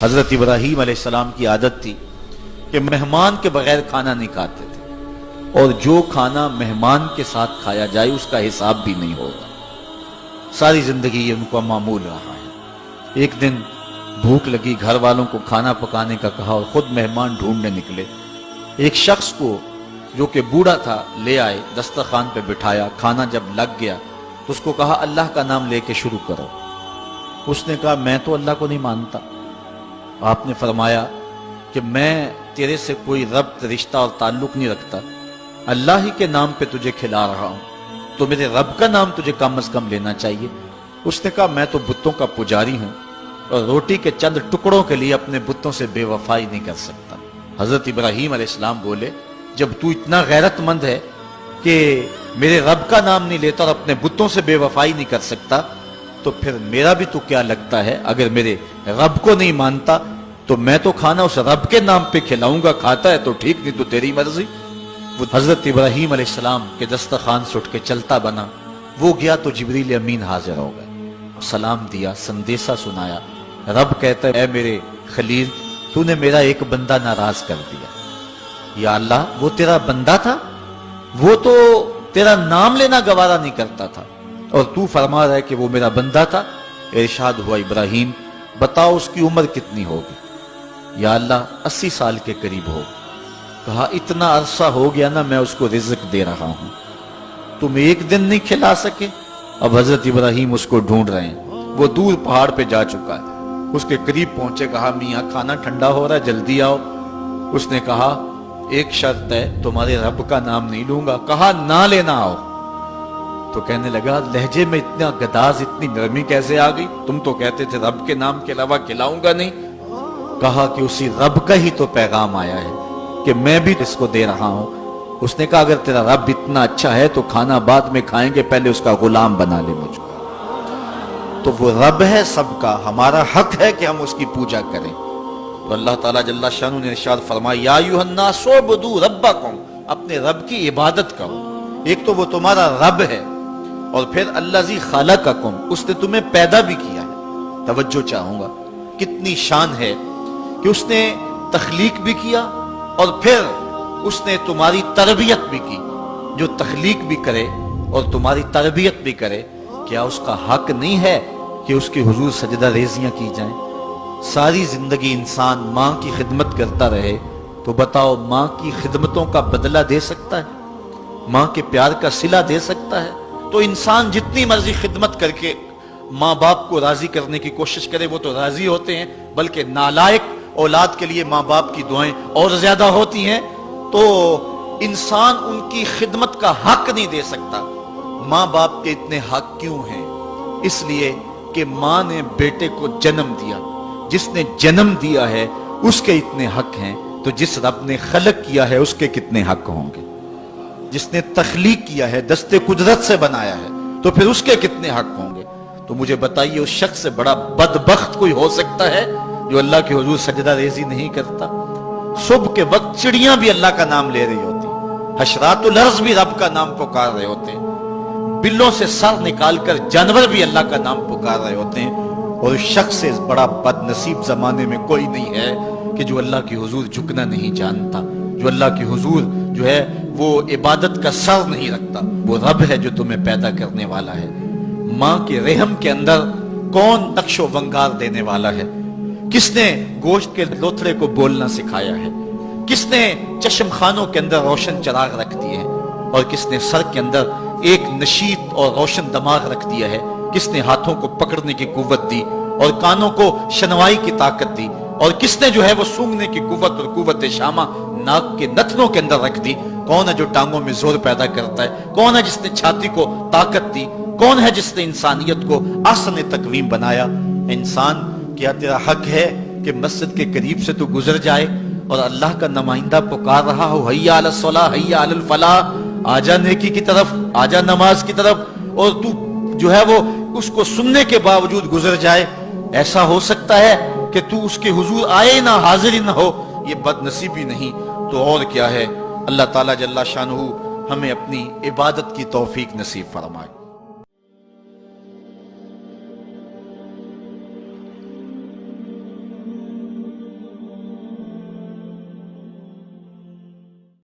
حضرت ابراہیم علیہ السلام کی عادت تھی کہ مہمان کے بغیر کھانا نہیں کھاتے تھے، اور جو کھانا مہمان کے ساتھ کھایا جائے اس کا حساب بھی نہیں ہوگا۔ ساری زندگی یہ ان کا معمول رہا ہے۔ ایک دن بھوک لگی، گھر والوں کو کھانا پکانے کا کہا اور خود مہمان ڈھونڈنے نکلے۔ ایک شخص کو جو کہ بوڑھا تھا لے آئے، دسترخوان پہ بٹھایا، کھانا جب لگ گیا تو اس کو کہا اللہ کا نام لے کے شروع کرو۔ اس نے کہا میں تو اللہ کو نہیں مانتا۔ آپ نے فرمایا کہ میں تیرے سے کوئی ربط، رشتہ اور تعلق نہیں رکھتا، اللہ ہی کے نام پہ تجھے کھلا رہا ہوں، تو میرے رب کا نام تجھے کم از کم لینا چاہیے۔ اس نے کہا میں تو بتوں کا پجاری ہوں اور روٹی کے چند ٹکڑوں کے لیے اپنے بتوں سے بے وفائی نہیں کر سکتا۔ حضرت ابراہیم علیہ السلام بولے جب تو اتنا غیرت مند ہے کہ میرے رب کا نام نہیں لیتا اور اپنے بتوں سے بے وفائی نہیں کر سکتا، تو پھر میرا بھی تو کیا لگتا ہے، اگر میرے رب کو نہیں مانتا تو میں تو کھانا اس رب کے نام پہ کھلاؤں گا، کھاتا ہے تو ٹھیک، نہیں تو تیری مرضی۔ وہ حضرت ابراہیم علیہ السلام کے دسترخوان سے اٹھ کے چلتا بنا، وہ گیا تو جبریل امین حاضر ہو گئے، سلام دیا، سندیسہ سنایا۔ رب کہتا ہے اے میرے خلیل، تو نے میرا ایک بندہ ناراض کر دیا۔ یا اللہ، وہ تیرا بندہ تھا؟ وہ تو تیرا نام لینا گوارا نہیں کرتا تھا، اور تو فرما رہا ہے کہ وہ میرا بندہ تھا۔ ارشاد ہوا ابراہیم بتاؤ اس کی عمر کتنی ہوگی؟ یا اللہ 80 سال کے قریب ہو۔ کہا اتنا عرصہ ہو گیا نا میں اس کو رزق دے رہا ہوں، تم ایک دن نہیں کھلا سکے؟ اب حضرت ابراہیم اس کو ڈھونڈ رہے ہیں، وہ دور پہاڑ پہ جا چکا ہے۔ اس کے قریب پہنچے، کہا میاں کھانا ٹھنڈا ہو رہا ہے، جلدی آؤ۔ اس نے کہا ایک شرط ہے، تمہارے رب کا نام نہیں لوں گا۔ کہا نہ لینا آؤ۔ تو کہنے لگا لہجے میں اتنا گداز، اتنی نرمی کیسے آ گئی؟ تم تو کہتے تھے رب کے نام کے علاوہ کھلاؤں گا نہیں۔ کہا کہ اسی رب کا ہی تو پیغام آیا ہے کہ میں بھی اس کو دے رہا ہوں۔ اس نے کہا اگر تیرا رب اتنا اچھا ہے تو کھانا بعد میں کھائیں گے، پہلے اس کا غلام بنا لے مجھ کو۔ تو وہ رب ہے سب کا، ہمارا حق ہے کہ ہم اس کی پوجا کریں۔ تو اللہ تعالیٰ جل شانہ نے ارشاد فرمایا یا ایھا الناس اعبدوا ربکم، اپنے رب کی عبادت کرو۔ ایک تو وہ تمہارا رب ہے، اور پھر الذی خلقکم، اس نے تمہیں پیدا بھی کیا ہے۔ توجہ چاہوں گا، کتنی شان ہے کہ اس نے تخلیق بھی کیا اور پھر اس نے تمہاری تربیت بھی کی۔ جو تخلیق بھی کرے اور تمہاری تربیت بھی کرے، کیا اس کا حق نہیں ہے کہ اس کے حضور سجدہ ریزیاں کی جائیں؟ ساری زندگی انسان ماں کی خدمت کرتا رہے تو بتاؤ ماں کی خدمتوں کا بدلہ دے سکتا ہے؟ ماں کے پیار کا صلہ دے سکتا ہے؟ تو انسان جتنی مرضی خدمت کر کے ماں باپ کو راضی کرنے کی کوشش کرے وہ تو راضی ہوتے ہیں، بلکہ نالائق اولاد کے لیے ماں باپ کی دعائیں اور زیادہ ہوتی ہیں۔ تو انسان ان کی خدمت کا حق نہیں دے سکتا۔ ماں باپ کے اتنے حق کیوں ہیں؟ اس لیے کہ ماں نے بیٹے کو جنم دیا، جس نے جنم دیا ہے اس کے اتنے حق ہیں، تو جس رب نے خلق کیا ہے اس کے کتنے حق ہوں گے؟ جس نے تخلیق کیا ہے، دستے قدرت سے بنایا ہے، تو پھر اس کے کتنے حق ہوں گے؟ تو مجھے بتائیے اس شخص سے بڑا بدبخت کوئی ہو سکتا ہے جو اللہ کے حضور سجدہ ریزی نہیں کرتا؟ صبح کے وقت چڑیاں بھی اللہ کا نام لے رہی ہوتی، حشرات الارض بھی رب کا نام پکار رہے ہوتے ہیں، بلوں سے سر نکال کر جانور بھی اللہ کا نام پکار رہے ہوتے ہیں، اور اس شخص سے بڑا بد نصیب زمانے میں کوئی نہیں ہے کہ جو اللہ کی حضور جھکنا نہیں جانتا، جو اللہ کی حضور جو ہے وہ عبادت کا سر نہیں رکھتا۔ وہ رب ہے جو تمہیں پیدا کرنے والا ہے۔ ماں کے رحم کے اندر کون نقش و ونگار دینے والا ہے؟ کس نے گوشت کے لوتھڑے کو بولنا سکھایا ہے؟ کس نے چشم خانوں کے اندر روشن چراغ رکھ دیے ہیں؟ اور کس نے سر کے اندر ایک نشیط اور روشن دماغ رکھ دیا ہے؟ کس نے ہاتھوں کو پکڑنے کی قوت دی اور کانوں کو شنوائی کی طاقت دی؟ اور کس نے جو ہے وہ سونگھنے کی قوت اور قوت شامہ ناک کے نتنوں کے اندر رکھ دی؟ کون ہے جو ٹانگوں میں زور پیدا کرتا ہے؟ کون ہے جس نے چھاتی کو طاقت دی؟ کون ہے جس نے انسانیت کو احسن تقویم بنایا؟ انسان، کیا تیرا حق ہے کہ مسجد کے قریب سے تو گزر جائے اور اللہ کا نمائندہ پکار رہا ہو حی علی الصلاۃ حی علی الفلاح، آجا نیکی کی طرف، آجا نماز کی طرف، اور تو جو ہے وہ اس کو سننے کے باوجود گزر جائے؟ ایسا ہو سکتا ہے کہ تو اس کے حضور آئے نہ، حاضر ہی نہ ہو؟ یہ بد نصیبی نہیں تو اور کیا ہے؟ اللہ تعالیٰ جل شانہ ہمیں اپنی عبادت کی توفیق نصیب فرمائے۔